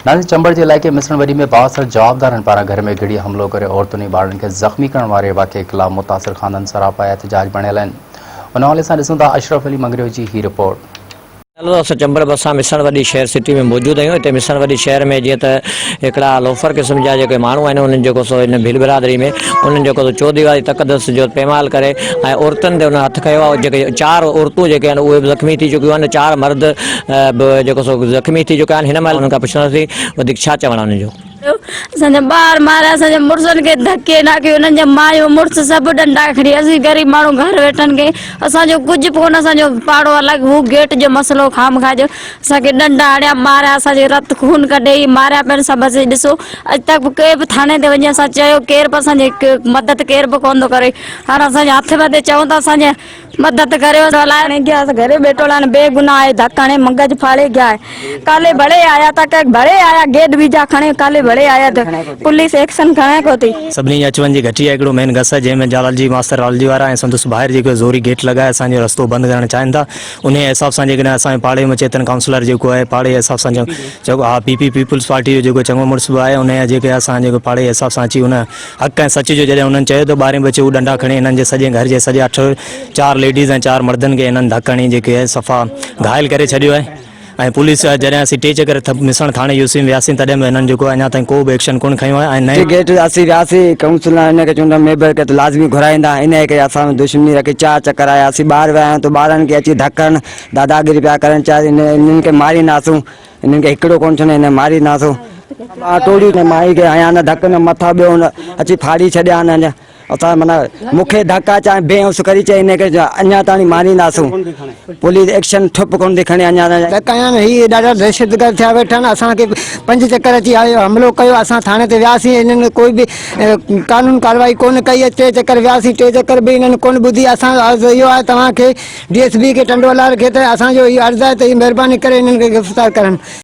नाज़रीन, चंबड़ जे इलाइक़े मिसणवरी में बावसर जवाबदारनि पारां घर में घिड़ी हमलो करे औरतुनि ॿारनि खे ज़ख़्मी करण वारे वाक़े ख़िलाफ़ मुतासिर ख़ानदान सरापा एहतजाज बणियल आहिनि। उन हवाले सां ॾिसूं था अशरफ अली मंगरियो जी ही रिपोर्ट। असां चंबड़ बसां मिसणवरी शहर सिटी में मौजूद आहियूं। हिते मिसणवरी शहर में जीअं त हिकिड़ा लोफर क़िस्म जा जेके माण्हू आहिनि उन्हनि जेको सो इन भील बिरादरी में उन्हनि जेको चौदीवारी तक़दस जो पैमाल करे ऐं औरतुनि ते उन हथु खयो आहे। जेके 4 औरतूं जेके आहिनि उहे बि ज़ख़्मी थी चुकियूं आहिनि, 4 मर्द बि जेको सो ज़ख़्मी थी चुका आहिनि। हिन महिल उन्हनि खां पुछंदासीं वधीक छा चवणु आहे उन्हनि जो। असांजा ॿार मारिया, असांजे मुड़ुसनि खे धके नाखे, उन्हनि जा मायूं मुड़ुस सभु डंडा खणी, असीं ग़रीब माण्हू घर वेठनि खे असांजो कुझु कोन, असांजो पाड़ो अलॻि, हू गेट जो मसइलो खामखा जो असांखे डंडा हणिया, मारिया, असांजे रत खून कढे मारिया पिया सभु। असीं ॾिसो अॼु तक बि केर बि थाने ते वञी असां चयो, केर बि असांजी मदद केर बि कोन थो करे। हाणे असांजे हथ मथे चऊं था असांजे मदद करियो। हलाइण गया घरे बैठो लाइन बेगुनाह है, धक्काने मगज फाड़े गया है। काले बड़े आया तक बड़े आया गेट बीजा खणे काले बड़े आया तो पुलिस एक्शन खणे को थी। सभिनी अचवञ जी घटी आहे। हिकिड़ो मेन गस आहे जंहिंमें जालालजी मास्तर लालजी वारा ऐं संदसि ॿाहिरि जेको ज़ोरी गेट लॻाए असांजो रस्तो बंदि करणु चाहिनि था। उन हिसाब सां जेकॾहिं असांजे पाड़े में चेतन काउंसलर जेको आहे पाड़े जे हिसाब सां जेको हा पीपी पीपल्स पार्टी जो जेको चङो मुड़ुस बि आहे, उन जा जेके असां जेको पाड़े जे हिसाब सां अची उन हक़ ऐं सच जो जॾहिं उन्हनि चयो त 12 बचे उहे डंडा खणी हिननि जे सॼे घर जे सॼे 8 4 लेडीज़ ऐं 4 मर्दनि खे हिननि धक हणी जेके आहे सफ़ा घायल करे छॾियो आहे। ऐं पुलिस जॾहिं असीं 2 चकर मिसण थाणे यूसी में वियासीं तॾहिं बि हिननि जेको अञा ताईं को बि एक्शन कोन खयो आहे। ऐं नए गेट असीं वियासीं काउंसलर हिनखे चवंदा मेंबर खे त लाज़मी घुराईंदा, इन करे असां दुश्मनी रखी 4 चकर आयासीं। ॿाहिरि विया आहियूं त ॿारनि खे अची धकनि दादागिरी पिया करनि, चाहे इन्हनि खे मारींदासूं, इन्हनि खे हिकिड़ो कोन छॾे हिन मारींदासूं। टोड़ियूं माई खे हया न धक न मथा ॿियो अची फाड़ी छॾिया न असां माना मूंखे धक्का चाहे बेहोश करी चए हिनखे अञा ताणी मारींदासूं। पुलिस एक्शन ठुप कोन थी खणे अञा ही ॾाढा दहशतगर्द थिया वेठा आहिनि। असांखे 5 चकर अची आयो हमलो कयो, असां थाने ते वियासीं, इन्हनि कोई बि कानून कार्रवाई कोन कई। 3 चकर वियासीं, 3 चकर बि इन्हनि कोन ॿुधी। असां इहो आहे तव्हांखे DSP खे टंडोलाल खे त असांजो इहो अर्ज़ु आहे त महिरबानी करे इन्हनि खे गिरफ़्तार करनि।